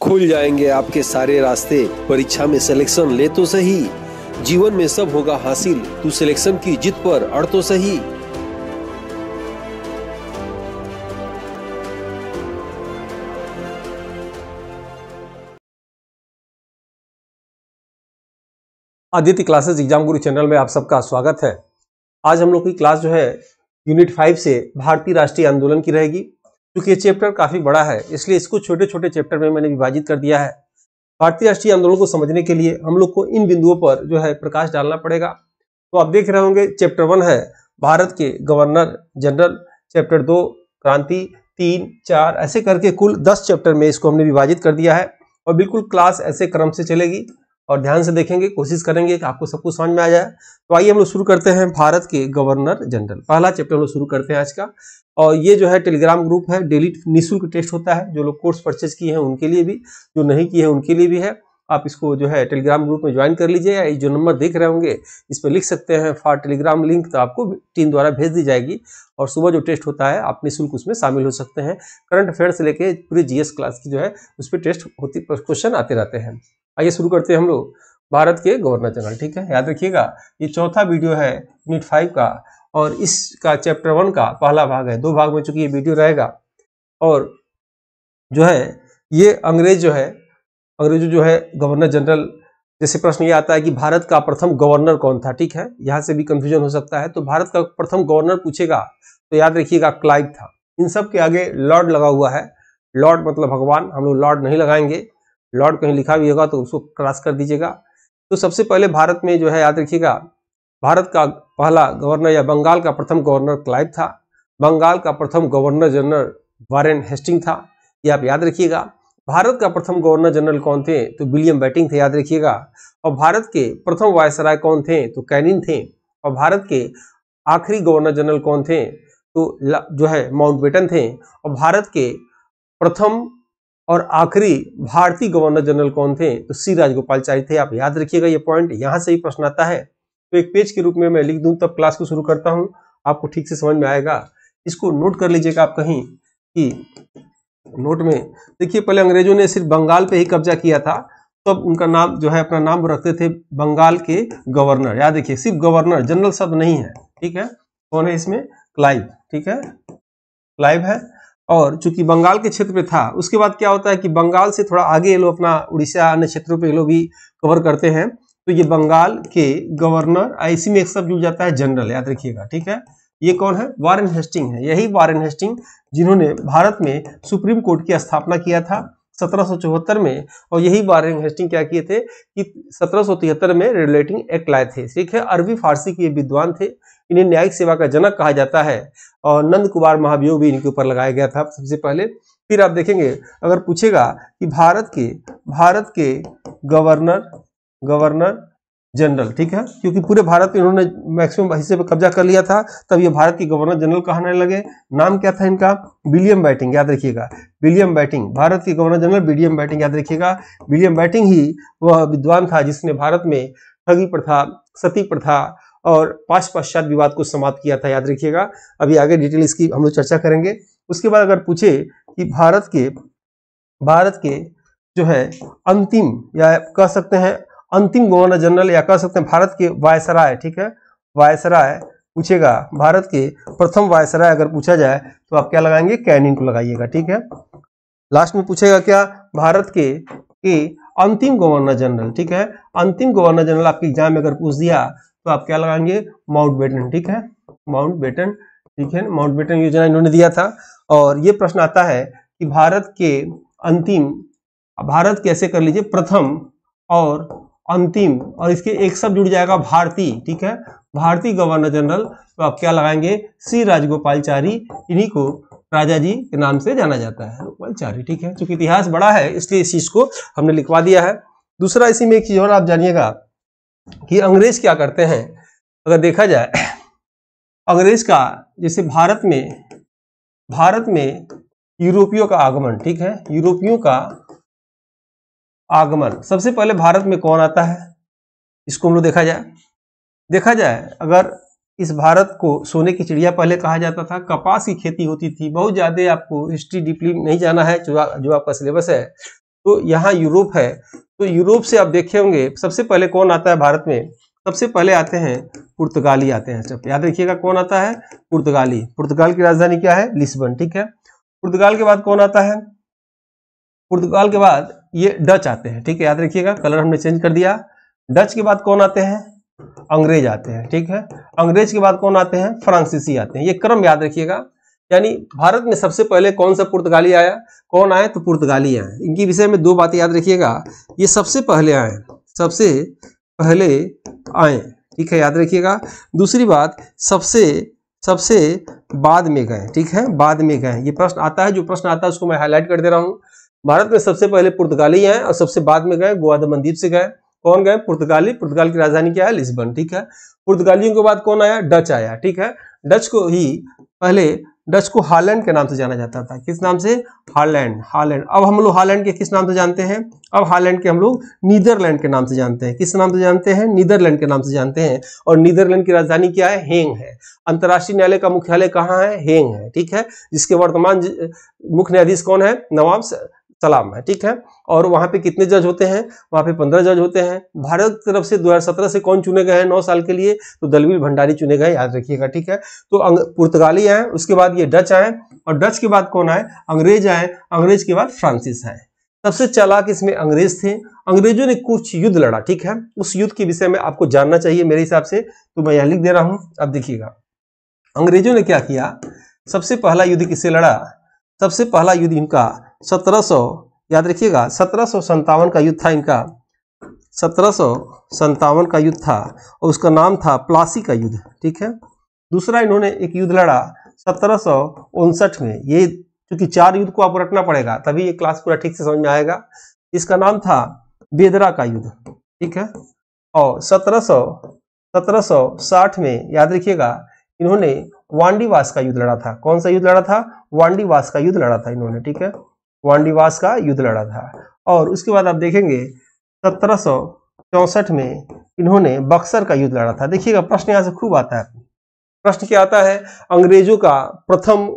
खुल जाएंगे आपके सारे रास्ते। परीक्षा में सिलेक्शन ले तो सही, जीवन में सब होगा हासिल। तू सिलेक्शन की जिद पर अड़ तो सही। आदित्य क्लासेस एग्जाम गुरु चैनल में आप सबका स्वागत है। आज हम लोग की क्लास जो है यूनिट 5 से भारतीय राष्ट्रीय आंदोलन की रहेगी। क्योंकि ये चैप्टर काफी बड़ा है इसलिए इसको छोटे छोटे चैप्टर में मैंने विभाजित कर दिया है। भारतीय राष्ट्रीय आंदोलन को समझने के लिए हम लोग को इन बिंदुओं पर जो है प्रकाश डालना पड़ेगा। तो आप देख रहे होंगे चैप्टर 1 है भारत के गवर्नर जनरल, चैप्टर 2 क्रांति, 3, 4 ऐसे करके कुल 10 चैप्टर में इसको हमने विभाजित कर दिया है। और बिल्कुल क्लास ऐसे क्रम से चलेगी और ध्यान से देखेंगे, कोशिश करेंगे कि आपको सब कुछ समझ में आ जाए। तो आइए हम लोग शुरू करते हैं भारत के गवर्नर जनरल। पहला चैप्टर हम लोग शुरू करते हैं आज का। और ये जो है टेलीग्राम ग्रुप है, डेली निःशुल्क टेस्ट होता है। जो लोग कोर्स परचेज किए हैं उनके लिए भी, जो नहीं किए हैं उनके लिए भी है। आप इसको जो है टेलीग्राम ग्रुप में ज्वाइन कर लीजिए। या जो नंबर देख रहे होंगे इस पर लिख सकते हैं फॉर टेलीग्राम लिंक, तो आपको टीम द्वारा भेज दी जाएगी। और सुबह जो टेस्ट होता है आप निःशुल्क उसमें शामिल हो सकते हैं। करंट अफेयर से लेके पूरी जीएस क्लास की जो है उस पर टेस्ट होती, क्वेश्चन आते रहते हैं। आइए शुरू करते हैं हम लोग भारत के गवर्नर जनरल। ठीक है, याद रखिएगा ये चौथा वीडियो है यूनिट 5 का और इसका चैप्टर 1 का पहला भाग है। 2 भाग में चूंकि ये वीडियो रहेगा। और जो है ये अंग्रेजों जो है गवर्नर जनरल, जैसे प्रश्न ये आता है कि भारत का प्रथम गवर्नर कौन था। ठीक है, यहाँ से भी कंफ्यूजन हो सकता है। तो भारत का प्रथम गवर्नर पूछेगा तो याद रखिएगा क्लाइव था। इन सब के आगे लॉर्ड लगा हुआ है। लॉर्ड मतलब भगवान, हम लोग लॉर्ड नहीं लगाएंगे। लॉर्ड कहीं लिखा भी होगा तो उसको क्रॉस कर दीजिएगा। तो सबसे पहले भारत में जो है याद रखिएगा भारत का पहला गवर्नर या बंगाल का प्रथम गवर्नर क्लाइव था। बंगाल का प्रथम गवर्नर जनरल वारेन हेस्टिंग था, ये आप याद रखिएगा। भारत का प्रथम गवर्नर जनरल कौन थे तो विलियम बेटिंग थे, याद रखिएगा। और भारत के प्रथम वायसराय कौन थे तो कैनिंग थे। और भारत के आखिरी गवर्नर जनरल कौन थे तो जो है माउंटबेटन थे। और भारत के प्रथम और आखिरी भारतीय गवर्नर जनरल कौन थे तो सी राजगोपालचारी थे, आप याद रखिएगा ये पॉइंट। यहां से ही प्रश्न आता है तो एक पेज के रूप में मैं लिख दूं तब क्लास को शुरू करता हूं, आपको ठीक से समझ में आएगा। इसको नोट कर लीजिएगा आप कहीं कि नोट में देखिए, पहले अंग्रेजों ने सिर्फ बंगाल पे ही कब्जा किया था, तब तो उनका नाम जो है अपना नाम रखते थे बंगाल के गवर्नर। याद रखिए सिर्फ गवर्नर, जनरल शब्द नहीं है। ठीक है, कौन है इसमें क्लाइव। ठीक है, क्लाइव है। और चूंकि बंगाल के क्षेत्र पे था, उसके बाद क्या होता है कि बंगाल से थोड़ा आगे ये लोग अपना उड़ीसा अन्य क्षेत्रों पे ये लोग भी कवर करते हैं। तो ये बंगाल के गवर्नर, इसी में एक शब्द जुड़ जाता है जनरल, याद रखिएगा। ठीक है, ये कौन है वारेन हेस्टिंग है। यही वारेन हेस्टिंग जिन्होंने भारत में सुप्रीम कोर्ट की स्थापना किया था 1774 में। और यही वारेन हेस्टिंग क्या किए थे कि 1773 में रेगुलेटिंग एक्ट लाए थे। ठीक है, अरबी फारसी के विद्वान थे। इन्हें न्यायिक सेवा का जनक कहा जाता है। और नंद कुमार महाभियोग भी इनके ऊपर लगाया गया था सबसे पहले। फिर आप देखेंगे अगर पूछेगा कि भारत के गवर्नर जनरल, ठीक है, क्योंकि पूरे भारत में इन्होंने मैक्सिमम हिस्से पर कब्जा कर लिया था, तब ये भारत के गवर्नर जनरल कहने लगे। नाम क्या था इनका विलियम बेटिंग, याद रखिएगा विलियम बेटिंग। भारत के गवर्नर जनरल विलियम बेटिंग, याद रखिएगा। विलियम बेटिंग ही वह विद्वान था जिसने भारत में ठगी प्रथा, सती प्रथा और पश्चात विवाद को समाप्त किया था, याद रखिएगा। अभी आगे डिटेल इसकी हम लोग चर्चा करेंगे। उसके बाद अगर पूछे कि भारत के जो है अंतिम या कह सकते हैं अंतिम गवर्नर जनरल या कह सकते हैं भारत के वायसराय, ठीक है, वायसराय पूछेगा, भारत के प्रथम वायसराय अगर पूछा जाए तो आप क्या लगाएंगे कैनिंग को लगाइएगा। ठीक है, लास्ट में पूछेगा क्या भारत के अंतिम गवर्नर जनरल। ठीक है, अंतिम गवर्नर जनरल आपके एग्जाम में अगर पूछ दिया तो आप क्या लगाएंगे माउंटबेटन। ठीक है, माउंटबेटन। ठीक है, माउंटबेटन योजना इन्होंने दिया था। और ये प्रश्न आता है कि भारत के ऐसे कर लीजिए प्रथम और अंतिम, और इसके एक शब्द जुड़ जाएगा भारतीय। ठीक है, भारतीय गवर्नर जनरल, तो आप क्या लगाएंगे सी राजगोपालचारी। इन्हीं को राजा जी के नाम से जाना जाता है, गोपालचारी। ठीक है, चूंकि इतिहास बड़ा है इसलिए इस चीज को हमने लिखवा दिया है। दूसरा इसी में एक चीज और आप जानिएगा कि अंग्रेज क्या करते हैं। अगर देखा जाए अंग्रेज का, जैसे भारत में यूरोपियों का आगमन, ठीक है, यूरोपियों का आगमन, सबसे पहले भारत में कौन आता है इसको हम लोग देखा जाए अगर इस भारत को सोने की चिड़िया पहले कहा जाता था। कपास की खेती होती थी बहुत ज्यादा, आपको हिस्ट्री डीपली नहीं जाना है जो आपका सिलेबस है। तो यहाँ यूरोप है, तो यूरोप से आप देखे होंगे सबसे पहले कौन आता है भारत में, सबसे पहले आते हैं पुर्तगाली आते हैं। स्टेप याद रखिएगा कौन आता है, पुर्तगाली। पुर्तगाल की राजधानी क्या है, लिस्बन, ठीक है। पुर्तगाल के बाद कौन आता है, पुर्तगाल के बाद ये डच आते हैं, ठीक है, याद रखिएगा, कलर हमने चेंज कर दिया। डच के बाद कौन आते हैं, अंग्रेज आते हैं, ठीक है। अंग्रेज के बाद कौन आते हैं, फ्रांसीसी आते हैं। ये क्रम याद रखिएगा, यानी भारत में सबसे पहले कौन सा पुर्तगाली आया, कौन आए, तो पुर्तगाली आए। इनके विषय में दो बातें याद रखिएगा, ये सबसे पहले आए, सबसे पहले आए, ठीक है, याद रखिएगा। दूसरी बात, सबसे बाद में गए, ठीक है, बाद में गए। ये प्रश्न आता है, जो प्रश्न आता है उसको मैं हाईलाइट कर दे रहा हूं। भारत में सबसे पहले पुर्तगाली आए और सबसे बाद में गए, गोवा दमन द्वीप से गए। कौन गए, पुर्तगाली। पुर्तगाल की राजधानी क्या है, लिस्बन, ठीक है। पुर्तगालियों के बाद कौन आया, डच आया, ठीक है। डच को ही पहले, डच को हॉलैंड के नाम से जाना जाता था। किस नाम से, हॉलैंड, हॉलैंड। अब हम लोग हॉलैंड के किस नाम से जानते हैं, अब हॉलैंड के हम लोग नीदरलैंड के नाम से जानते हैं। किस नाम से जानते हैं, नीदरलैंड के नाम से जानते हैं। और नीदरलैंड की राजधानी क्या है, हेंग है। अंतर्राष्ट्रीय न्यायालय का मुख्यालय कहाँ है, हेंग है, ठीक है, जिसके वर्तमान मुख्य न्यायाधीश कौन है, नवाब सलाम है, ठीक है। और वहां पे कितने जज होते हैं, वहां पे 15 जज होते हैं। भारत की तरफ से 2017 से कौन चुने गए हैं 9 साल के लिए, तो दलवीर भंडारी चुने गए, याद रखिएगा, ठीक है। तो पुर्तगाली आए, उसके बाद ये डच आए, और डच के बाद कौन आए, अंग्रेज आए, अंग्रेज के बाद फ्रांसिस आए। सबसे चालाक इसमें अंग्रेज थे। अंग्रेजों ने कुछ युद्ध लड़ा, ठीक है, उस युद्ध के विषय में आपको जानना चाहिए मेरे हिसाब से, तो मैं यहाँ लिख दे रहा हूं। अब देखिएगा अंग्रेजों ने क्या किया, सबसे पहला युद्ध किससे लड़ा, सबसे पहला युद्ध इनका 1700, याद रखिएगा 1757 का युद्ध था इनका, 1757 का युद्ध था, और उसका नाम था प्लासी का युद्ध, ठीक है। दूसरा इन्होंने एक युद्ध लड़ा 1759 में। ये क्योंकि 4 युद्ध को आपको रखना पड़ेगा तभी ये क्लास पूरा ठीक से समझ में आएगा। इसका नाम था बेदरा का युद्ध, ठीक है। और 1760 में याद रखिएगा इन्होंने वांडीवास का युद्ध लड़ा था। कौन सा युद्ध लड़ा था, वांडीवास का युद्ध लड़ा था इन्होंने, ठीक है, वांडीवास का युद्ध लड़ा था। और उसके बाद आप देखेंगे 1764 में इन्होंने बक्सर का युद्ध लड़ा था। देखिएगा प्रश्न यहां से खूब आता है। प्रश्न क्या आता है, अंग्रेजों का प्रथम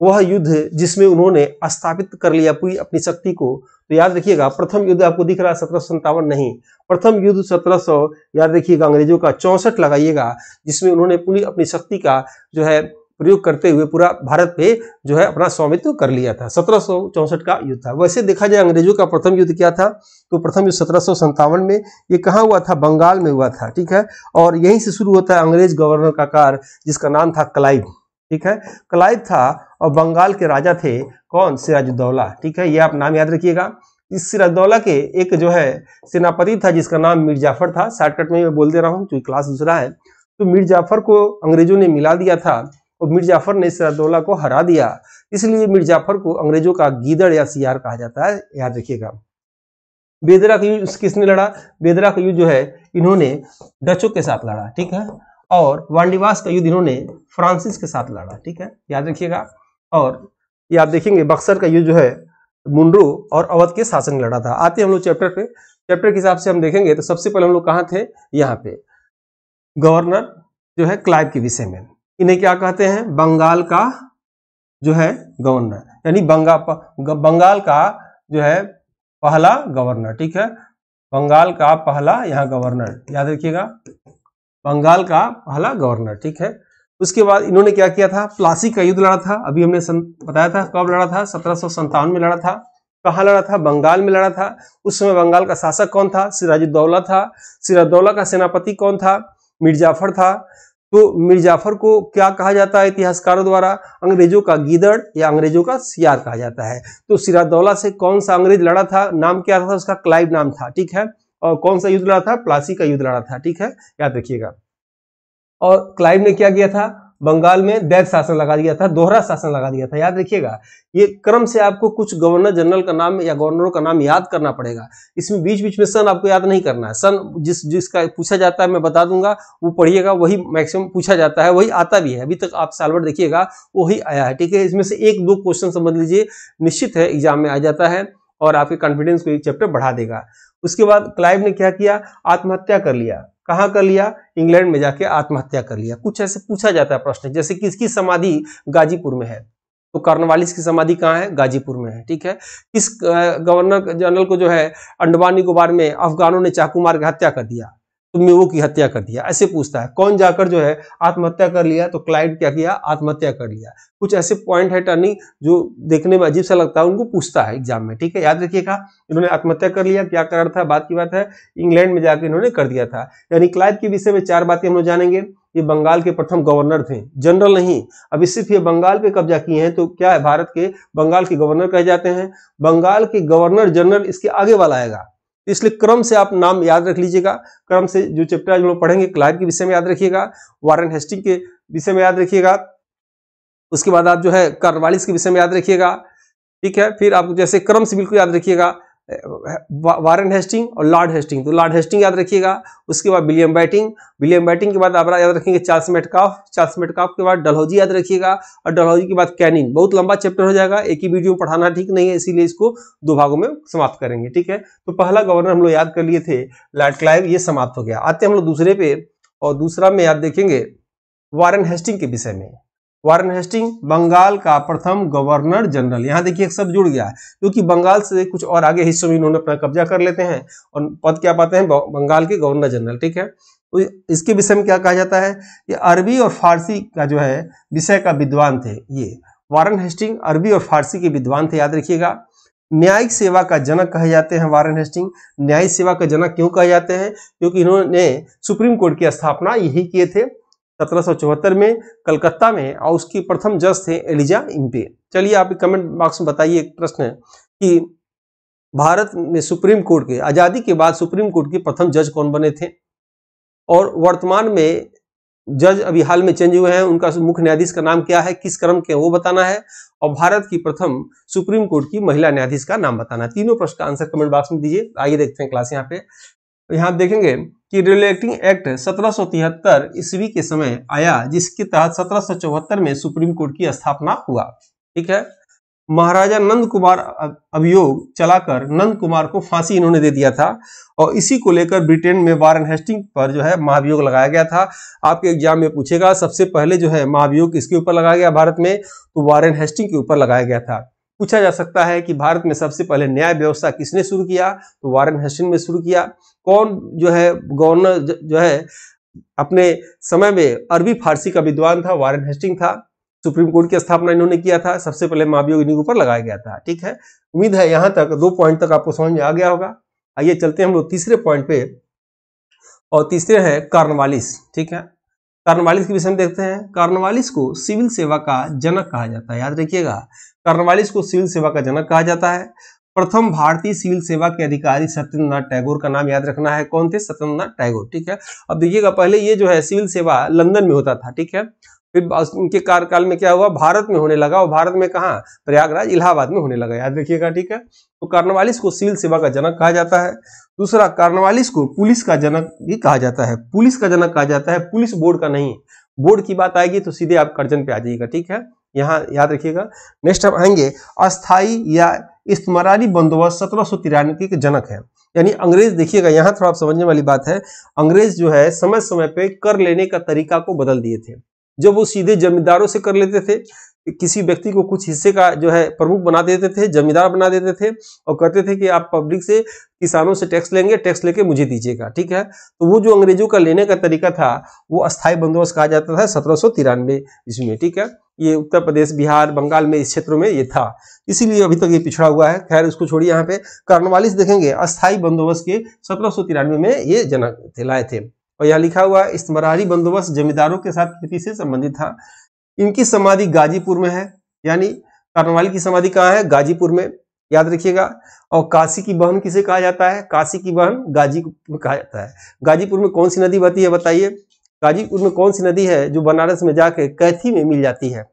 वह युद्ध जिसमें उन्होंने स्थापित कर लिया पूरी अपनी शक्ति को, तो याद रखिएगा प्रथम युद्ध आपको दिख रहा है 1757 नहीं, प्रथम युद्ध 1700, याद रखिएगा अंग्रेजों का 64 लगाइएगा, जिसमें उन्होंने पूरी अपनी शक्ति का जो है प्रयोग करते हुए पूरा भारत पे जो है अपना स्वामित्व कर लिया था। 1764 का युद्ध था। वैसे देखा जाए अंग्रेजों का प्रथम युद्ध क्या था, तो प्रथम युद्ध 1757 में, ये कहाँ हुआ था, बंगाल में हुआ था, ठीक है। और यहीं से शुरू होता है अंग्रेज गवर्नर का कार्य, जिसका नाम था क्लाइव, ठीक है, क्लाइव था। और बंगाल के राजा थे कौन, सिराजुद्दौला, ठीक है, ये आप नाम याद रखिएगा। इस सिराजुद्दौला के एक जो है सेनापति था जिसका नाम मीर जाफर था। शॉर्टकट में मैं बोल दे रहा हूँ क्योंकि क्लास दूसरा है। तो मीर जाफर को अंग्रेजों ने मिला दिया था और मीर जाफर ने सिराजुद्दौला को हरा दिया, इसलिए मीर जाफर को अंग्रेजों का गीदड़ या सियार कहा जाता है, याद रखिएगा। बेदरा का युद्ध किसने लड़ा, बेदरा का युद्ध जो है इन्होंने डचों के साथ लड़ा, ठीक है। और वांडीवास का युद्ध इन्होंने फ्रांसिस के साथ लड़ा, ठीक है, याद रखिएगा। और ये आप देखेंगे बक्सर का युद्ध जो है मुंड्रो और अवध के शासन में लड़ा था। आते हैं हम लोग चैप्टर पे, चैप्टर के हिसाब से हम देखेंगे तो सबसे पहले हम लोग कहाँ थे, यहाँ पे गवर्नर जो है क्लाइव के विषय में। इन्हें क्या कहते हैं, बंगाल का जो है गवर्नर, यानी बंगाल का जो है पहला गवर्नर, ठीक है, बंगाल का पहला यहाँ गवर्नर, याद रखिएगा, बंगाल का पहला गवर्नर, ठीक है। उसके बाद इन्होंने क्या किया था, प्लासी का युद्ध लड़ा था। अभी हमने बताया था कब लड़ा था, 1757 में लड़ा था। कहाँ लड़ा था, बंगाल में लड़ा था। उस समय बंगाल का शासक कौन था, सिराजुद्दौला था। सिराजुद्दौला का सेनापति कौन था, मीर जाफर था। तो मीर जाफर को क्या कहा जाता है इतिहासकारों द्वारा, अंग्रेजों का गीदड़ या अंग्रेजों का सियार कहा जाता है। तो सिराजुद्दौला से कौन सा अंग्रेज लड़ा था, नाम क्या था उसका, क्लाइव नाम था, ठीक है। और कौन सा युद्ध लड़ा था, प्लासी का युद्ध लड़ा था, ठीक है, याद रखिएगा। और क्लाइव ने क्या किया था, बंगाल में दैव शासन लगा दिया था, दोहरा शासन लगा दिया था, याद रखिएगा। ये क्रम से आपको कुछ गवर्नर जनरल का नाम या गवर्नरों का नाम याद करना पड़ेगा। इसमें बीच बीच में सन आपको याद नहीं करना है। सन जिसका पूछा जाता है मैं बता दूंगा, वो पढ़िएगा, वही मैक्सिमम पूछा जाता है, वही आता भी है। अभी तक आप साल भर देखिएगा वही आया है, ठीक है। इसमें से 1-2 क्वेश्चन समझ लीजिए, निश्चित है एग्जाम में आ जाता है और आपके कॉन्फिडेंस को ये चैप्टर बढ़ा देगा। उसके बाद क्लाइव ने क्या किया, आत्महत्या कर लिया। कहाँ कर लिया, इंग्लैंड में जाके आत्महत्या कर लिया। कुछ ऐसे पूछा जाता है प्रश्न, जैसे किसकी समाधि गाजीपुर में है, तो कॉर्नवालिस की समाधि कहाँ है? गाजीपुर में है। ठीक है। किस गवर्नर जनरल को जो है अंडमान निकोबार में अफगानों ने चाकू मार के हत्या कर दिया? तो मेवो की हत्या कर दिया, ऐसे पूछता है। कौन जाकर जो है आत्महत्या कर लिया? तो क्लाइव क्या किया? आत्महत्या कर लिया। कुछ ऐसे पॉइंट है टर्निंग जो देखने में अजीब सा लगता है, उनको पूछता है एग्जाम में। ठीक है, याद रखिएगा। इन्होंने आत्महत्या कर लिया, क्या कारण था? बात की बात है, इंग्लैंड में जाकर इन्होंने कर दिया था। यानी क्लाइव के विषय में 4 बातें हम लोग जानेंगे। ये बंगाल के प्रथम गवर्नर थे, जनरल नहीं। अभी सिर्फ ये बंगाल पे कब्जा किए हैं, तो क्या है? भारत के बंगाल के गवर्नर कहे जाते हैं। बंगाल के गवर्नर जनरल इसके आगे वाला आएगा, इसलिए क्रम से आप नाम याद रख लीजिएगा। क्रम से जो चैप्टर आज हम लोग पढ़ेंगे, क्लाइव के विषय में याद रखिएगा, वारेन हेस्टिंग के विषय में याद रखिएगा, उसके बाद आप जो है कॉर्नवालिस के विषय में याद रखिएगा। ठीक है, फिर आप जैसे क्रम से बिल्कुल याद रखिएगा, वारेन हेस्टिंग और लॉर्ड हेस्टिंग, तो लॉर्ड हेस्टिंग याद रखिएगा। उसके बाद विलियम बैटिंग, विलियम बैटिंग के बाद आप याद रखेंगे चार्ल्स मेटकाफ, चार्ल्स मेटकाफ के बाद डलहौजी याद रखिएगा, और डलहौजी के बाद कैनिंग। बहुत लंबा चैप्टर हो जाएगा, एक ही वीडियो में पढ़ाना ठीक नहीं है, इसीलिए इसको 2 भागों में समाप्त करेंगे। ठीक है, तो पहला गवर्नर हम लोग याद कर लिए थे लॉर्ड क्लाइव, ये समाप्त हो गया। आते हैं हम लोग दूसरे पे, और दूसरा में याद देखेंगे वारेन हेस्टिंग के विषय में। वारेन हेस्टिंग बंगाल का प्रथम गवर्नर जनरल। यहां देखिए एक शब्द जुड़ गया है, क्योंकि बंगाल से कुछ और आगे हिस्सों में इन्होंने अपना कब्जा कर लेते हैं और पद क्या पाते हैं? बंगाल के गवर्नर जनरल। ठीक है, तो इसके विषय में क्या कहा जाता है? ये अरबी और फारसी का जो है विषय का विद्वान थे। ये वारेन हेस्टिंग अरबी और फारसी के विद्वान थे, याद रखिएगा। न्यायिक सेवा का जनक कहे जाते हैं वारेन हेस्टिंग। न्यायिक सेवा का जनक क्यों कहे जाते हैं? क्योंकि इन्होंने सुप्रीम कोर्ट की स्थापना यही किए थे 1774 में कलकत्ता में, और उसकी प्रथम जज थे एलिजा इम्पे। चलिए आप कमेंट बॉक्स में बताइए, एक प्रश्न है कि भारत में सुप्रीम कोर्ट के आजादी के बाद सुप्रीम कोर्ट के प्रथम जज कौन बने थे? और वर्तमान में जज अभी हाल में चेंज हुए हैं, उनका मुख्य न्यायाधीश का नाम क्या है, किस क्रम के, वो बताना है। और भारत की प्रथम सुप्रीम कोर्ट की महिला न्यायाधीश का नाम बताना है। तीनों प्रश्न का आंसर कमेंट बॉक्स में दीजिए। आइए देखते हैं क्लास यहाँ पे। यहाँ देखेंगे कि रिलेटिंग एक्ट 1773 ईस्वी के समय आया, जिसके तहत 1774 में सुप्रीम कोर्ट की स्थापना हुआ। ठीक है, महाराजा नंद कुमार अभियोग चलाकर नंद कुमार को फांसी इन्होंने दे दिया था, और इसी को लेकर ब्रिटेन में वारेन हेस्टिंग पर जो है महाभियोग लगाया गया था। आपके एग्जाम में पूछेगा सबसे पहले जो है महाभियोग किसके ऊपर लगाया गया भारत में? तो वारेन हेस्टिंग के ऊपर लगाया गया था। पूछा जा सकता है कि भारत में सबसे पहले न्याय व्यवस्था किसने शुरू किया? तो वारेन हेस्टिंग ने शुरू किया। कौन जो है गवर्नर जो है अपने समय में अरबी फारसी का विद्वान था? वारेन हेस्टिंग था। सुप्रीम कोर्ट की स्थापना इन्होंने किया था, सबसे पहले महाभियोग इन्हीं के ऊपर लगाया गया था। ठीक है, उम्मीद है यहां तक 2 पॉइंट तक आपको समझ में आ गया होगा। आइए चलते हैं हम लोग तीसरे पॉइंट पे, और तीसरे है कॉर्नवालिस। ठीक है, कॉर्नवालिस के विषय में देखते हैं। कॉर्नवालिस को सिविल सेवा का जनक कहा जाता है, याद रखिएगा। कॉर्नवालिस को सिविल सेवा का जनक कहा जाता है। प्रथम भारतीय सिविल सेवा के अधिकारी सत्येंद्रनाथ टैगोर का नाम याद रखना है। कौन थे? सत्येंद्रनाथ टैगोर। ठीक है, अब देखिएगा पहले ये जो है सिविल सेवा लंदन में होता था। ठीक है, फिर उनके कार्यकाल में क्या हुआ? भारत में होने लगा, और भारत में कहाँ? प्रयागराज इलाहाबाद में होने लगा, याद रखिएगा। ठीक है, तो कॉर्नवालिस को सिविल सेवा का जनक कहा जाता है। दूसरा, कॉर्नवालिस को पुलिस का जनक भी कहा जाता है। पुलिस का जनक कहा जाता है, पुलिस बोर्ड का नहीं। बोर्ड की बात आएगी तो सीधे आप कर्जन पे आ जाइएगा। ठीक है, यहाँ याद रखिएगा। नेक्स्ट हम आएंगे अस्थाई या इस्तेमारी बंदोबस्त 1793 के जनक है। यानी अंग्रेज, देखिएगा यहाँ थोड़ा आप समझने वाली बात है, अंग्रेज जो है समय समय पे कर लेने का तरीका को बदल दिए थे। जब वो सीधे जमींदारों से कर लेते थे, किसी व्यक्ति को कुछ हिस्से का जो है प्रमुख बना देते थे, जमींदार बना देते थे, और कहते थे कि आप पब्लिक से, किसानों से टैक्स लेंगे, टैक्स लेके मुझे दीजिएगा। ठीक है, तो वो जो अंग्रेजों का लेने का तरीका था वो अस्थायी बंदोबस्त कहा जाता था 1793 ईस्वी में। ठीक है, ये उत्तर प्रदेश, बिहार, बंगाल में इस क्षेत्रों में ये था, इसीलिए अभी तक ये पिछड़ा हुआ है। खैर उसको छोड़िए। यहाँ पे कॉर्नवालिस देखेंगे अस्थायी बंदोबस्त के 1793 में ये जनक लाए थे। और यहाँ लिखा हुआ है इस्तेमारी बंदोबस्त जमींदारों के साथ खेती से संबंधित था। इनकी समाधि गाजीपुर में है, यानी कॉर्नवालिस की समाधि कहाँ है? गाजीपुर में, याद रखिएगा। और काशी की बहन किसे कहा जाता है? काशी की बहन गाजीपुर में कहा जाता है। गाजीपुर में कौन सी नदी बहती है बताइए? गाजीपुर में कौन सी नदी है जो बनारस में जाके कैथी में मिल जाती है?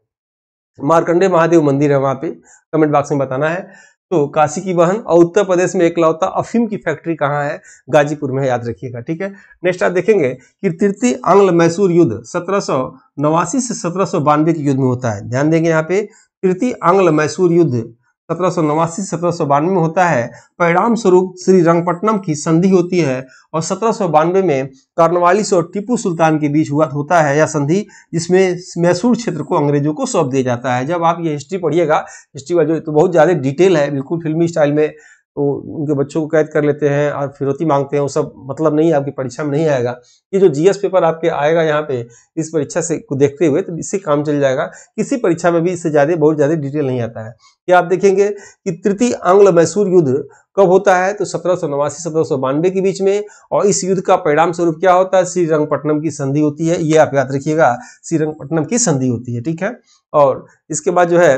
मार्कंडे महादेव मंदिर है वहां पे, कमेंट बॉक्स में बताना है। तो काशी की बहन। और उत्तर प्रदेश में एकलौता अफीम की फैक्ट्री कहाँ है? गाजीपुर में है, याद रखिएगा। ठीक है, नेक्स्ट आप देखेंगे कि तृतीय आंग्ल मैसूर युद्ध 1789 से 1792 के युद्ध में होता है। ध्यान देंगे यहाँ पे, तृतीय आंग्ल मैसूर युद्ध 1789 1792 में होता है। परिणाम स्वरूप श्रीरंगपट्टनम की संधि होती है और 1792 में कॉर्नवालिस और टीपू सुल्तान के बीच होता है यह संधि, जिसमें मैसूर क्षेत्र को अंग्रेजों को सौंप दिया जाता है। जब आप ये हिस्ट्री पढ़िएगा, हिस्ट्री वाले तो बहुत ज्यादा डिटेल है, बिल्कुल फिल्मी स्टाइल में, तो उनके बच्चों को कैद कर लेते हैं और फिरौती मांगते हैं, वो सब मतलब नहीं, आपकी परीक्षा में नहीं आएगा। ये जो जीएस पेपर आपके आएगा यहाँ पे इस परीक्षा से को देखते हुए, तो इससे काम चल जाएगा। किसी परीक्षा में भी इससे ज्यादा बहुत ज्यादा डिटेल नहीं आता है। कि आप देखेंगे कि तृतीय आंग्ल मैसूर युद्ध कब होता है, तो 1789 1792 के बीच में, और इस युद्ध का परिणाम स्वरूप क्या होता है, श्रीरंगपट्टनम की संधि होती है। ये आप याद रखिएगा, श्रीरंगपट्टनम की संधि होती है, ठीक है। और इसके बाद जो है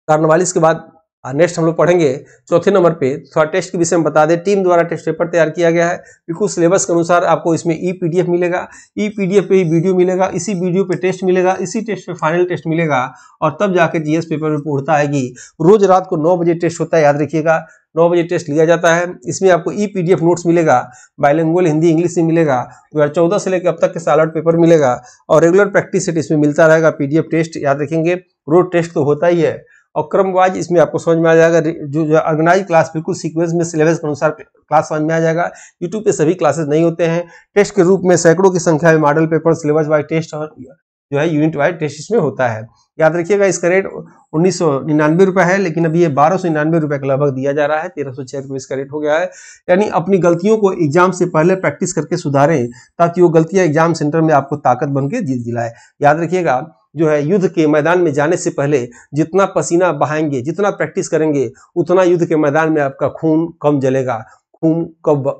कॉर्नवालिस के बाद नेक्स्ट हम लोग पढ़ेंगे चौथे नंबर पे। थोड़ा टेस्ट के विषय में बता दें, टीम द्वारा टेस्ट पेपर तैयार किया गया है, बिल्कुल सिलेबस के अनुसार। आपको इसमें ई पीडीएफ मिलेगा, ई पीडीएफ पे ही वीडियो मिलेगा, इसी वीडियो पे टेस्ट मिलेगा, इसी टेस्ट पे फाइनल टेस्ट मिलेगा, और तब जाके जीएस पेपर में पूर्णता आएगी। रोज रात को 9 बजे टेस्ट होता है, याद रखिएगा, 9 बजे टेस्ट लिया जाता है। इसमें आपको ई पीडीएफ नोट्स मिलेगा, बाइलिंगुअल हिंदी इंग्लिश में मिलेगा, 2014 से लेकर अब तक के साल पेपर मिलेगा, और रेगुलर प्रैक्टिस सेट इसमें मिलता रहेगा। पीडीएफ टेस्ट याद रखेंगे, रोज टेस्ट तो होता ही है, और क्रम वाइज इसमें आपको समझ में आ जाएगा। जो ऑर्गेनाइज क्लास बिल्कुल सीक्वेंस में सिलेबस के अनुसार क्लास समझ में आ जाएगा। यूट्यूब पे सभी क्लासेस नहीं होते हैं, टेस्ट के रूप में सैकड़ों की संख्या में model paper syllabus wise test और जो है यूनिट वाइज टेस्ट इसमें होता है। याद रखिएगा, इसका रेट 1999 रुपये है, लेकिन अभी ये 1299 रुपये के लगभग दिया जा रहा है, 1306 रुपये इसका रेट हो गया है। यानी अपनी गलतियों को एग्जाम से पहले प्रैक्टिस करके सुधारें, ताकि वो गलतियां एग्जाम सेंटर में आपको ताकत बन के जीत दिलाए। याद रखिएगा, जो है युद्ध के मैदान में जाने से पहले जितना पसीना बहाएंगे, जितना प्रैक्टिस करेंगे, उतना युद्ध के मैदान में आपका खून कम जलेगा, खून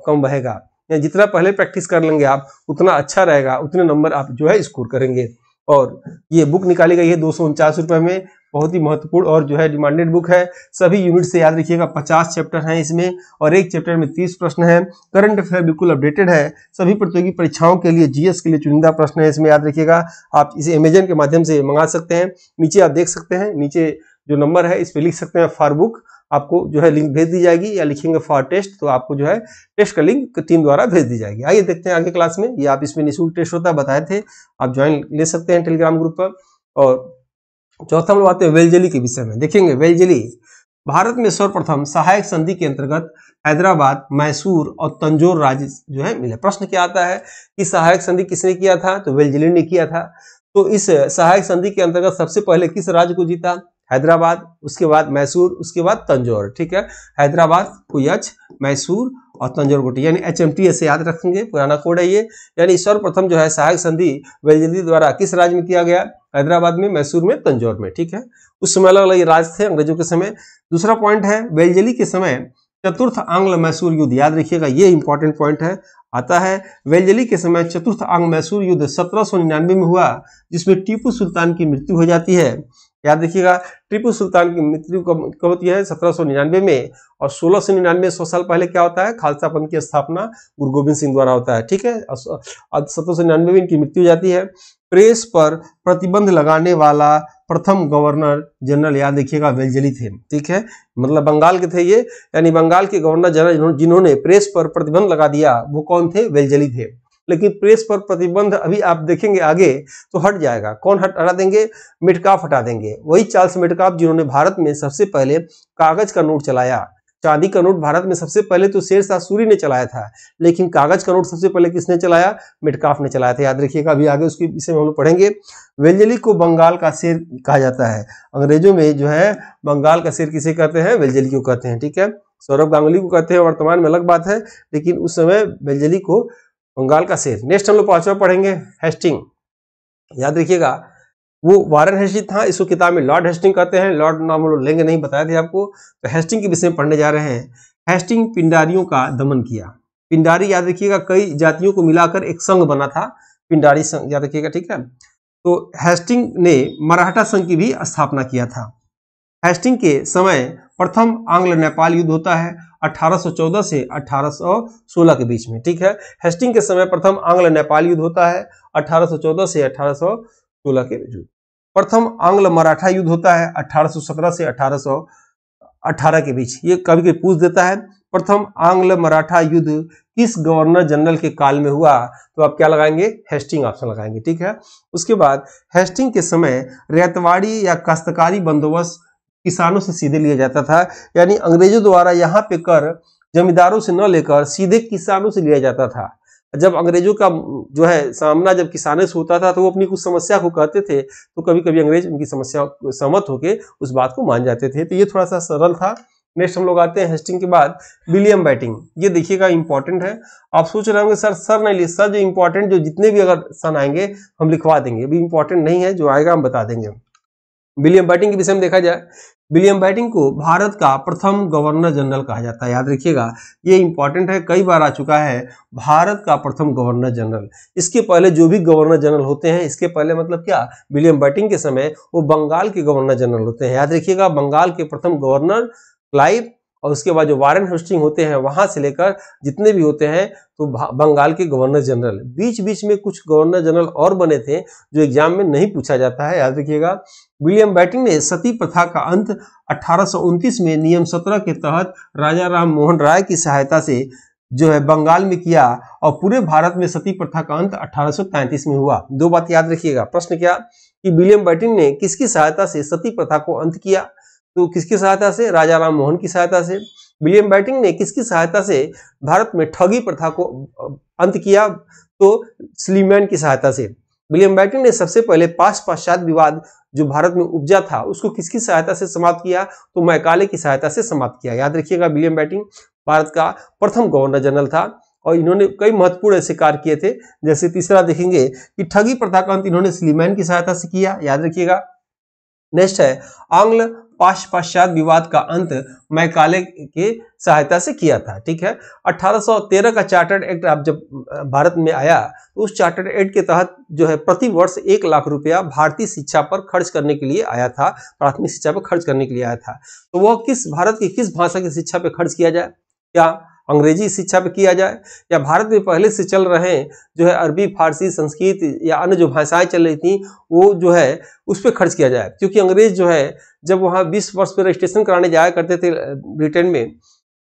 कम बहेगा। जितना पहले प्रैक्टिस कर लेंगे आप, उतना अच्छा रहेगा, उतने नंबर आप जो है स्कोर करेंगे। और ये बुक निकाली गई है 249 रुपये में, बहुत ही महत्वपूर्ण और जो है डिमांडेड बुक है। सभी यूनिट से याद रखिएगा 50 चैप्टर हैं इसमें, और एक चैप्टर में 30 प्रश्न है। करंट अफेयर बिल्कुल अपडेटेड है, सभी प्रतियोगी परीक्षाओं के लिए, जीएस के लिए चुनिंदा प्रश्न है इसमें, याद रखिएगा। आप इसे अमेजन के माध्यम से मंगा सकते हैं, नीचे आप देख सकते हैं, नीचे जो नंबर है इस पर लिख सकते हैं फॉर बुक, आपको जो है लिंक भेज दी जाएगी, या लिखेंगे फॉर टेस्ट तो आपको जो है टेस्ट का लिंक टीम द्वारा भेज दी जाएगी। आइए देखते हैं आगे क्लास में। ये आप इसमें निःशुल्क टेस्ट होता है, बताए थे, आप ज्वाइन ले सकते हैं टेलीग्राम ग्रुप पर। और चौथा हम लोग आते हैं वेलजली के विषय में। देखेंगे वेलजली भारत में सर्वप्रथम सहायक संधि के अंतर्गत हैदराबाद, मैसूर और तंजौर राज्य जो है मिले। प्रश्न क्या आता है कि सहायक संधि किसने किया था, तो वेलजली ने किया था। तो इस सहायक संधि के अंतर्गत सबसे पहले किस राज्य को जीता, हैदराबाद, उसके बाद मैसूर, उसके बाद तंजौर, ठीक है। हैदराबाद को एच, मैसूर और तंजौर को टी, यानी HMT ऐसे याद रखेंगे, पुराना कोड है ये। यानी सर्वप्रथम जो है सहायक संधि वेलजली द्वारा किस राज्य में किया गया, हैदराबाद में, मैसूर में, तंजौर में, ठीक है। उस समय अलग अलग राज्य थे अंग्रेजों के समय। दूसरा पॉइंट है वेलजली के समय चतुर्थ आंग्ल मैसूर युद्ध, याद रखिएगा ये इंपॉर्टेंट पॉइंट है, आता है। वेलजली के समय चतुर्थ आंग्ल मैसूर युद्ध 1799 में हुआ, जिसमें टीपू सुल्तान की मृत्यु हो जाती है। याद रखिएगा, टीपू सुल्तान की मृत्यु कब होती है, 1799 में, और 1699 100 साल पहले क्या होता है, खालसा पंथ की स्थापना गुरु गोविंद सिंह द्वारा होता है, ठीक है। 1799 में इनकी मृत्यु हो जाती है। प्रेस पर प्रतिबंध लगाने वाला प्रथम गवर्नर जनरल, याद रखिएगा, वेलजली थे, ठीक है, मतलब बंगाल के थे ये, यानी बंगाल के गवर्नर जनरल जिन्होंने प्रेस पर प्रतिबंध लगा दिया वो कौन थे, वेलजली थे। लेकिन प्रेस पर प्रतिबंध अभी आप देखेंगे आगे तो हट जाएगा। कौन हटा देंगे, मेटकाफ हटा देंगे, वही चार्ल्स मेटकाफ जिन्होंने भारत में सबसे पहले कागज का नोट चलाया। चांदी का नोट भारत में सबसे पहले तो शेरशाह सूरी ने चलाया था, लेकिन कागज का नोट सबसे पहले किसने चलाया, मेटकाफ ने चलाया था, याद रखिएगा। अभी आगे उसके विषय में हम लोग पढ़ेंगे। वेलजली को बंगाल का शेर कहा जाता है। अंग्रेजों में जो है बंगाल का शेर किसे कहते हैं, वेलजली को कहते हैं, ठीक है। सौरभ गांगुली को कहते हैं, वर्तमान में अलग बात है, लेकिन उस समय वेलजली को बंगाल का शेर। नेक्स्ट हम लोग 5वां पढ़ेंगे, हेस्टिंग। याद रखिएगा, वो वारन हेस्टिंग था, इसको किताब में लॉर्ड हेस्टिंग कहते हैं, लॉर्ड नाम हम लोग लेंगे नहीं, बताया थे आपको। तो हेस्टिंग के विषय में पढ़ने जा रहे हैं। हेस्टिंग पिंडारियों का दमन किया। पिंडारी याद रखिएगा, कई जातियों को मिलाकर एक संघ बना था, पिंडारी संघ, याद रखिएगा, ठीक है। तो हेस्टिंग ने मराठा संघ की भी स्थापना किया था। हेस्टिंग के समय प्रथम आंग्ल नेपाल युद्ध होता है 1814 से 1816 के बीच में, ठीक है। हेस्टिंग के समय प्रथम आंग्ल नेपाल युद्ध होता है 1814 से 1816 के बीच। प्रथम आंग्ल मराठा युद्ध होता है 1817 से 1818 के बीच। ये कभी कभी पूछ देता है, प्रथम आंग्ल मराठा युद्ध किस गवर्नर जनरल के काल में हुआ, तो आप क्या लगाएंगे, हेस्टिंग ऑप्शन लगाएंगे, ठीक है। उसके बाद हेस्टिंग के समय रैयतवाड़ी या काश्तकारी बंदोबस्त किसानों से सीधे लिया जाता था, यानी अंग्रेजों द्वारा यहाँ पे कर जमींदारों से न लेकर सीधे किसानों से लिया जाता था। जब अंग्रेजों का जो है सामना जब किसानों से होता था तो वो अपनी कुछ समस्या को कहते थे, तो कभी कभी अंग्रेज उनकी समस्या सहमत होकर उस बात को मान जाते थे। तो ये थोड़ा सा सरल था। नेक्स्ट हम लोग आते हैं हेस्टिंग के बाद विलियम बेटिंग। ये देखिएगा इंपॉर्टेंट है। आप सोच रहे होंगे सर नहीं लिख, सर जो इंपॉर्टेंट जो जितने भी अगर सन आएंगे हम लिखवा देंगे, अभी इंपॉर्टेंट नहीं है, जो आएगा हम बता देंगे। विलियम बेटिंग के विषय में देखा जाए, विलियम बेटिंग को भारत का प्रथम गवर्नर जनरल कहा जाता है। याद रखिएगा, ये इंपॉर्टेंट है, कई बार आ चुका है, भारत का प्रथम गवर्नर जनरल। इसके पहले जो भी गवर्नर जनरल होते हैं, इसके पहले मतलब क्या, विलियम बेटिंग के समय वो बंगाल के गवर्नर जनरल होते हैं। याद रखिएगा, बंगाल के प्रथम गवर्नर क्लाइव, और उसके बाद जो वारेन हेस्टिंग होते हैं वहां से लेकर जितने भी होते हैं तो बंगाल के गवर्नर जनरल। बीच बीच में कुछ गवर्नर जनरल और बने थे जो एग्जाम में नहीं पूछा जाता है, याद रखिएगा। विलियम बेटिंग ने सती प्रथा का अंत 1829 में नियम 17 के तहत राजा राम मोहन राय की सहायता से जो है बंगाल में किया, और पूरे भारत में सती प्रथा का अंत 1833 में हुआ। दो बात याद रखिएगा। प्रश्न क्या कि विलियम बेटिंग ने किसकी सहायता से सती प्रथा को अंत किया, तो किसकी सहायता से, राजा राम मोहन की सहायता से। विलियम बेटिंग ने किसकी सहायता से भारत में ठगी प्रथा को अंत किया, तो स्लीमैन की सहायता से। विलियम बेटिंग ने सबसे पहले पाश्चात्य विवाद जो भारत में उपजा था उसको किसकी सहायता से समाप्त किया, तो मैकाले की सहायता से समाप्त किया। याद रखिएगा, विलियम बेटिंग भारत का प्रथम गवर्नर जनरल था और इन्होंने कई महत्वपूर्ण ऐसे कार्य किए थे। जैसे तीसरा देखेंगे कि ठगी प्रथा का अंत इन्होंने स्लीमैन की सहायता से किया, याद रखिएगा। नेक्स्ट है आंग्ल पाश्चात्य विवाद का अंत मैकाले के सहायता से किया था। ठीक है, 1813 का चार्टर्ड एक्ट आप जब भारत में आया तो उस चार्टर्ड एक्ट के तहत जो है प्रति वर्ष 1 लाख रुपया भारतीय शिक्षा पर खर्च करने के लिए आया था, प्राथमिक शिक्षा पर खर्च करने के लिए आया था। तो वह भारत की किस भाषा की शिक्षा पर खर्च किया जाए, क्या अंग्रेजी शिक्षा पे किया जाए, या भारत में पहले से चल रहे जो है अरबी, फारसी, संस्कृत या अन्य जो भाषाएं चल रही थी वो जो है उस पर खर्च किया जाए। क्योंकि अंग्रेज जो है जब वहाँ 20 वर्ष पे रजिस्ट्रेशन कराने जाया करते थे ब्रिटेन में,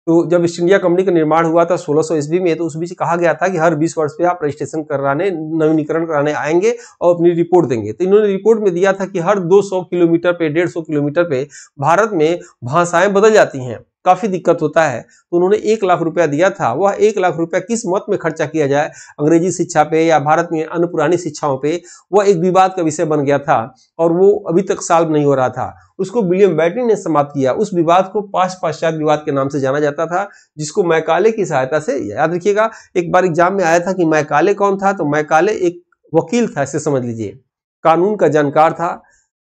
तो जब ईस्ट इंडिया कंपनी का निर्माण हुआ था 1600 ईस्वी में, तो उस बीच कहा गया था कि हर 20 वर्ष पे आप रजिस्ट्रेशन कराने, नवीनीकरण कराने आएंगे और अपनी रिपोर्ट देंगे। तो इन्होंने रिपोर्ट में दिया था कि हर 200 किलोमीटर पे, 150 किलोमीटर पे भारत में भाषाएं बदल जाती हैं, काफी दिक्कत होता है। तो उन्होंने 1 लाख रुपया दिया था। वह 1 लाख रुपया किस मत में खर्चा किया जाए, अंग्रेजी शिक्षा पे या भारत में अन्य पुरानी शिक्षाओं पे, वह एक विवाद का विषय बन गया था और वो अभी तक सॉल्व नहीं हो रहा था। उसको विलियम बेटिंग ने समाप्त किया। उस विवाद को पाश्चात्य विवाद के नाम से जाना जाता था, जिसको मैकाले की सहायता से, याद रखिएगा, एक बार एग्जाम में आया था कि मैकाले कौन था, तो मैकाले एक वकील था, इसे समझ लीजिए, कानून का जानकार था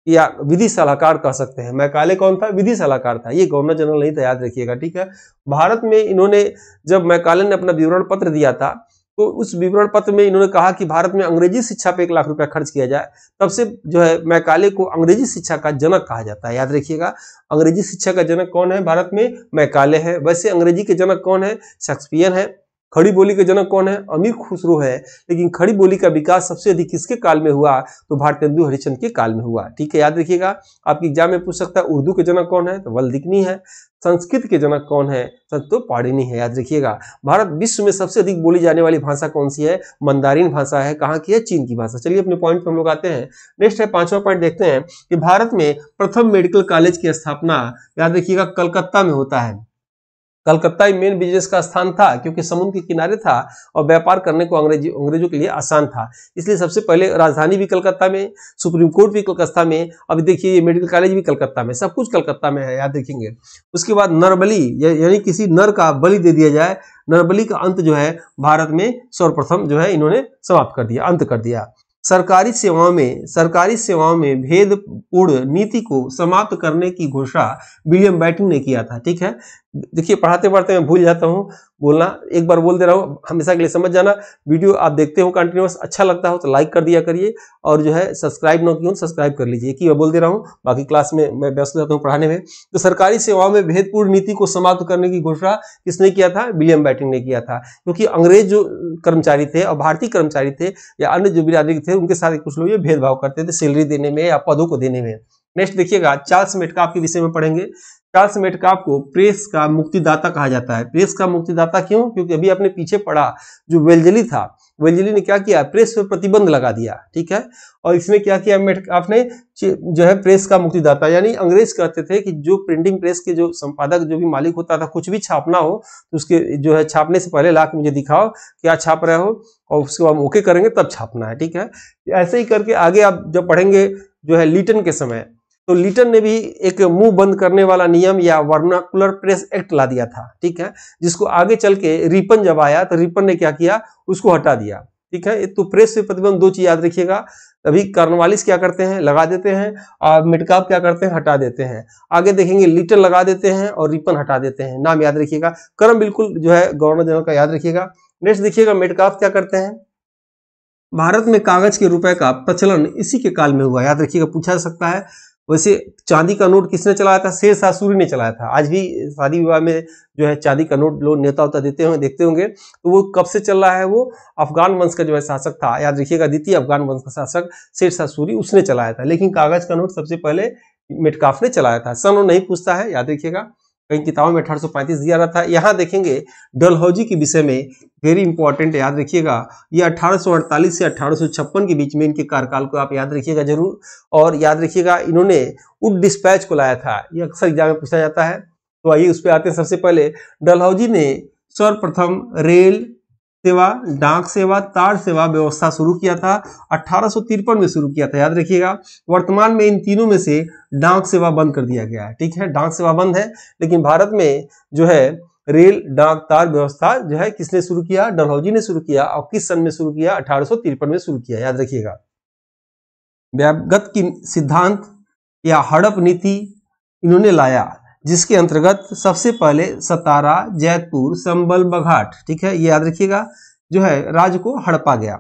या विधि सलाहकार कह सकते हैं। मैकाले कौन था, विधि सलाहकार था, ये गवर्नर जनरल नहीं था, याद रखिएगा। ठीक है, भारत में इन्होंने जब मैकाले ने अपना विवरण पत्र दिया था तो उस विवरण पत्र में इन्होंने कहा कि भारत में अंग्रेजी शिक्षा पे 1 लाख रुपया खर्च किया जाए। तब से जो है मैकाले को अंग्रेजी शिक्षा का जनक कहा जाता है। याद रखिएगा, अंग्रेजी शिक्षा का जनक कौन है भारत में, मैकाले है। वैसे अंग्रेजी के जनक कौन है, शेक्सपियर है। खड़ी बोली के जनक कौन है, अमीर खुसरो है। लेकिन खड़ी बोली का विकास सबसे अधिक किसके काल में हुआ, तो भारतेंदु हरिश्चंद्र के काल में हुआ। ठीक है, याद रखिएगा। आपके एग्जाम में पूछ सकता है उर्दू के जनक कौन है, तो वल्दिकनी है। संस्कृत के जनक कौन है, तो पाणिनि है। याद रखिएगा। भारत विश्व में सबसे अधिक बोली जाने वाली भाषा कौन सी है, मंदारिन भाषा है। कहाँ की है, चीन की भाषा। चलिए अपने पॉइंट पे हम लोग आते हैं। नेक्स्ट है 5वां पॉइंट, देखते हैं कि भारत में प्रथम मेडिकल कॉलेज की स्थापना, याद रखिएगा, कलकत्ता में होता है। कलकत्ता ही मेन बिजनेस का स्थान था क्योंकि समुद्र के किनारे था और व्यापार करने को अंग्रेजों के लिए आसान था, इसलिए सबसे पहले राजधानी भी कलकत्ता में, सुप्रीम कोर्ट भी कलकत्ता में। अभी देखिए ये मेडिकल कॉलेज भी कलकत्ता में, सब कुछ कलकत्ता में है, याद रखेंगे। उसके बाद नरबली, यानी किसी नर का बलि दे दिया जाए, नरबली का अंत जो है भारत में सर्वप्रथम जो है इन्होंने समाप्त कर दिया, अंत कर दिया। सरकारी सेवाओं में भेदपूर्ण नीति को समाप्त करने की घोषणा विलियम बेटिंग ने किया था। ठीक है, देखिए पढ़ाते पढ़ाते मैं भूल जाता हूँ बोलना, एक बार बोल दे रहा हूँ, हमेशा के लिए समझ जाना। वीडियो आप देखते हो कंटिन्यूअस, अच्छा लगता हो तो लाइक कर दिया करिए, और जो है सब्सक्राइब न किया सब्सक्राइब कर लीजिए। कि बोल दे रहा हूँ, बाकी क्लास में मैं व्यस्त रहता हूँ पढ़ाने में। तो सरकारी सेवाओं में भेदपूर्ण नीति को समाप्त करने की घोषणा किसने किया था, विलियम बेटिंग ने किया था। क्योंकि अंग्रेज जो कर्मचारी थे और भारतीय कर्मचारी थे या अन्य जो बिरादरी थे, उनके साथ कुछ लोग ये भेदभाव करते थे सैलरी देने में या पदों को देने में। नेक्स्ट देखिएगा, चार्ल्स मेटकाफ के विषय में पढ़ेंगे। चार्ल्स मेटकाफ को प्रेस का मुक्तिदाता कहा जाता है। प्रेस का मुक्तिदाता क्यों? क्योंकि अभी अपने पीछे पड़ा जो वेल्जली था, वेल्जली ने क्या किया, प्रेस पर प्रतिबंध लगा दिया, ठीक है। और इसमें क्या किया मेटकाफ ने, जो है प्रेस का मुक्तिदाता, यानी अंग्रेज कहते थे कि जो प्रिंटिंग प्रेस के जो संपादक, जो भी मालिक होता था, कुछ भी छापना हो तो उसके जो है छापने से पहले लाके मुझे दिखाओ क्या छाप रहे हो, और उसके बाद ओके करेंगे तब छापना है, ठीक है। ऐसे ही करके आगे आप जब पढ़ेंगे जो है लीटन के समय, तो लीटन ने भी एक मुंह बंद करने वाला नियम या वर्नाकुलर प्रेस एक्ट ला दिया था, ठीक है, जिसको आगे चल के रिपन जब आया तो रिपन ने क्या किया, उसको हटा दिया, ठीक है। तो प्रेस से प्रतिबंध दो चीज याद रखिएगा, अभी कॉर्नवालिस क्या करते हैं, लगा देते हैं, और मेटकाफ क्या करते हैं, हटा देते हैं। आगे देखेंगे लीटन लगा देते हैं और रिपन हटा देते हैं, नाम याद रखिएगा, क्रम बिल्कुल जो है गवर्नर जनरल का याद रखिएगा। नेक्स्ट देखिएगा मेटकाफ क्या करते हैं, भारत में कागज के रुपए का प्रचलन इसी के काल में हुआ, याद रखिएगा, पूछा जा सकता है। वैसे चांदी का नोट किसने चलाया था, शेरशाह सूरी ने चलाया था। आज भी शादी विवाह में जो है चांदी का नोट लोग नेता उता देते होंगे, देखते होंगे। तो वो कब से चल रहा है, वो अफगान वंश का जो है शासक था, याद रखिएगा, द्वितीय अफगान वंश का शासक शेरशाह सूरी, उसने चलाया था। लेकिन कागज का नोट सबसे पहले मेटकाफ ने चलाया था। सन वो नहीं पूछता है, याद रखिएगा, कई किताबों में 1835 दिया रहा था। यहाँ देखेंगे डलहौजी के विषय में, वेरी इंपॉर्टेंट, याद रखिएगा, ये 1848 से 1856 के बीच में इनके कार्यकाल को आप याद रखिएगा जरूर। और याद रखिएगा इन्होंने वुड डिस्पैच को लाया था, ये अक्सर एग्जाम में पूछा जाता है। तो आइए उस पर आते हैं। सबसे पहले डलहौजी ने सर्वप्रथम रेल सेवा, डाक सेवा, तार सेवा व्यवस्था शुरू किया था, 1853 में शुरू किया था, याद रखिएगा। वर्तमान में इन तीनों में से डाक सेवा बंद कर दिया गया है, ठीक है, डाक सेवा बंद है। लेकिन भारत में जो है रेल, डाक, तार व्यवस्था जो है किसने शुरू किया, डलहौजी ने शुरू किया। और किस सन में शुरू किया, 1853 में शुरू किया, याद रखिएगा। व्यापगत की सिद्धांत या हड़प नीति इन्होंने लाया, जिसके अंतर्गत सबसे पहले सतारा, जैतपुर, संबल, बघाट, ठीक है, ये याद रखिएगा, जो है राज्य को हड़पा गया।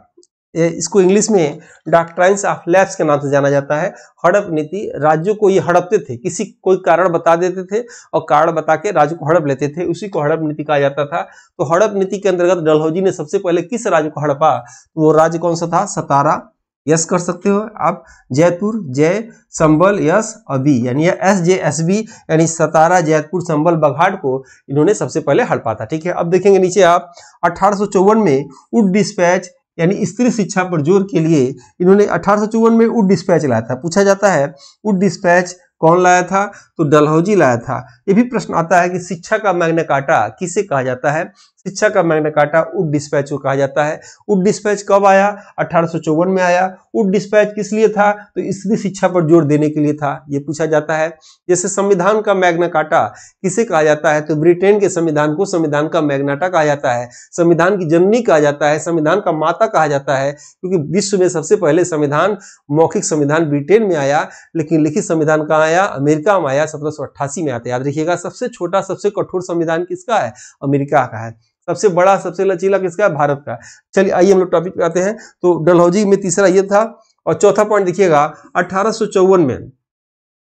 इसको इंग्लिश में डॉक्ट्राइन्स ऑफ लैप्स के नाम से जाना जाता है। हड़प नीति, राज्यों को ये हड़पते थे, किसी कोई कारण बता देते थे और कारण बता के राज्य को हड़प लेते थे, उसी को हड़प नीति कहा जाता था। तो हड़प नीति के अंतर्गत डलहौजी ने सबसे पहले किस राज्य को हड़पा, तो वो राज्य कौन सा था, सतारा, यस कर सकते हो आप, जयपुर, जय, संबल, यस, अभी, यानी SJSB, यानी सतारा, जयपुर, संबल, बघाट को इन्होंने सबसे पहले हड़पा था, ठीक है। अब देखेंगे नीचे आप, 1854 में वुड डिस्पैच यानी स्त्री शिक्षा पर जोर के लिए इन्होंने 1854 में वुड डिस्पैच लाया था। पूछा जाता है वुड डिस्पैच कौन लाया था, तो डलहौजी लाया था। ये भी प्रश्न आता है कि शिक्षा का मैग्ना कार्टा किसे कहा जाता है, शिक्षा का मैग्ना कार्टा वुड डिस्पैच को कहा जाता है। वुड डिस्पैच कब आया, 1854 में आया। वुड डिस्पैच किस लिए था, तो स्त्री शिक्षा पर जोर देने के लिए था, ये पूछा जाता है। जैसे संविधान का मैग्ना कार्टा किसे कहा जाता है, तो ब्रिटेन के संविधान को संविधान का मैग्नाटा कहा जाता है, संविधान की जननी कहा जाता है, संविधान का माता कहा जाता है, क्योंकि विश्व में सबसे पहले संविधान, मौखिक संविधान ब्रिटेन में आया, लेकिन लिखित संविधान कहाँ आया, अमेरिका में आया, 1788 में आता है, याद रखिएगा। सबसे छोटा, सबसे कठोर संविधान किसका है, अमेरिका का है। सबसे बड़ा, सबसे लचीला किसका है, भारत का। चलिए आइए हम लोग टॉपिक पे आते हैं। तो डलहौजी में तीसरा ये था। और चौथा पॉइंट देखिएगा,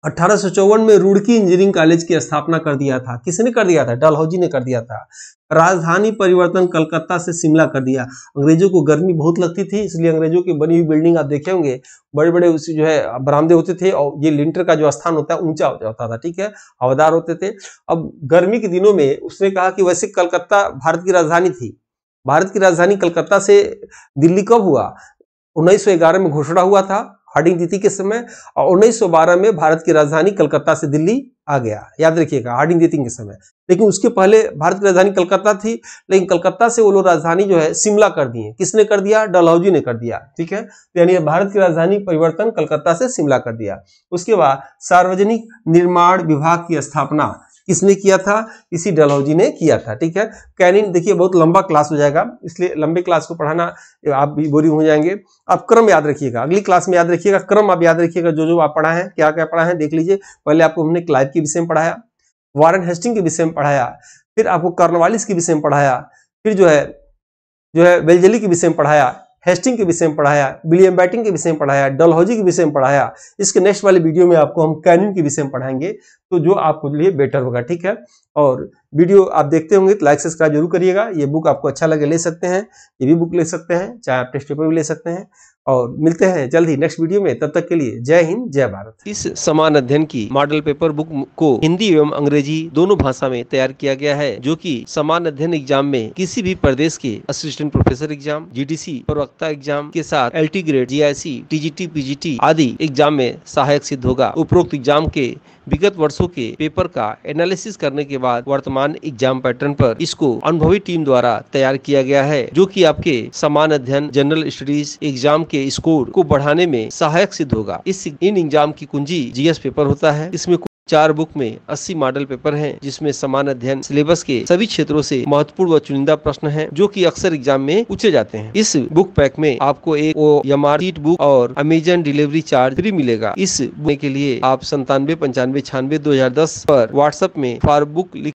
1854 में रुड़की इंजीनियरिंग कॉलेज की स्थापना कर दिया था। किसने कर दिया था, डलहौजी ने कर दिया था। राजधानी परिवर्तन कलकत्ता से शिमला कर दिया। अंग्रेजों को गर्मी बहुत लगती थी, इसलिए अंग्रेजों की बनी हुई बिल्डिंग आप देखे होंगे, बड़े बड़े उस जो है बरामदे होते थे, और ये लिंटर का जो स्थान होता है ऊंचा होता था, ठीक है, हवादार होते थे। अब गर्मी के दिनों में उसने कहा कि वैसे कलकत्ता भारत की राजधानी थी, भारत की राजधानी कलकत्ता से दिल्ली कब हुआ, 1911 में घोषणा हुआ था हार्डिंग तिथि के समय, और 1912 में भारत की राजधानी कलकत्ता से दिल्ली आ गया, याद रखिएगा, हार्डिंग तिथि के समय। लेकिन उसके पहले भारत की राजधानी कलकत्ता थी, लेकिन कलकत्ता से वो लोग राजधानी जो है शिमला कर दिए। किसने कर दिया, डलहौजी ने कर दिया, ठीक है। यानी भारत की राजधानी परिवर्तन कलकत्ता से शिमला कर दिया। उसके बाद सार्वजनिक निर्माण विभाग की स्थापना किसने किया था, इसी डलहौजी ने किया था, ठीक है। कैनिंग, देखिए बहुत लंबा क्लास हो जाएगा, इसलिए लंबे क्लास को पढ़ाना आप भी बोरिंग हो जाएंगे। आप क्रम याद रखिएगा, अगली क्लास में याद रखिएगा, क्रम आप याद रखिएगा, जो आप पढ़ा है, क्या क्या पढ़ा है देख लीजिए। पहले आपको हमने क्लाइव के विषय में पढ़ाया, वारेन हेस्टिंग के विषय में पढ़ाया, फिर आपको कॉर्नवालिस के विषय में पढ़ाया, फिर जो है वेल्जली के विषय में पढ़ाया, हेस्टिंग के विषय में पढ़ाया, विलियम बेटिंग के विषय में पढ़ाया, डलहौजी के विषय में पढ़ाया। इसके नेक्स्ट वाले वीडियो में आपको हम कैनिंग के विषय में पढ़ाएंगे, तो जो आपके लिए बेटर होगा, ठीक है। और वीडियो आप देखते होंगे तो लाइक सब्सक्राइब जरूर करिएगा। ये बुक आपको अच्छा लगे ले सकते हैं, ये भी बुक ले सकते हैं, चाहे आप टेस्ट पेपर भी ले सकते हैं। और मिलते हैं जल्द ही नेक्स्ट वीडियो में, तब तक के लिए जय हिंद जय भारत। इस समान अध्ययन की मॉडल पेपर बुक को हिंदी एवं अंग्रेजी दोनों भाषा में तैयार किया गया है, जो कि समान अध्ययन एग्जाम में किसी भी प्रदेश के असिस्टेंट प्रोफेसर एग्जाम, जीडीसी प्रवक्ता एग्जाम के साथ LT grade, GIC, TGT, PGT आदि एग्जाम में सहायक सिद्ध होगा। उपरोक्त एग्जाम के विगत वर्षों के पेपर का एनालिसिस करने के बाद वर्तमान एग्जाम पैटर्न पर इसको अनुभवी टीम द्वारा तैयार किया गया है, जो कि आपके समान अध्ययन जनरल स्टडीज एग्जाम के स्कोर को बढ़ाने में सहायक सिद्ध होगा। इन एग्जाम की कुंजी जीएस पेपर होता है। इसमें 4 बुक में 80 मॉडल पेपर हैं, जिसमें समान अध्ययन सिलेबस के सभी क्षेत्रों से महत्वपूर्ण व चुनिंदा प्रश्न हैं, जो कि अक्सर एग्जाम में पूछे जाते हैं। इस बुक पैक में आपको एक OMR शीट बुक और अमेजन डिलीवरी चार्ज फ्री मिलेगा। इस बुक के लिए आप 97 95 96 2010 पर व्हाट्सएप में फॉर बुक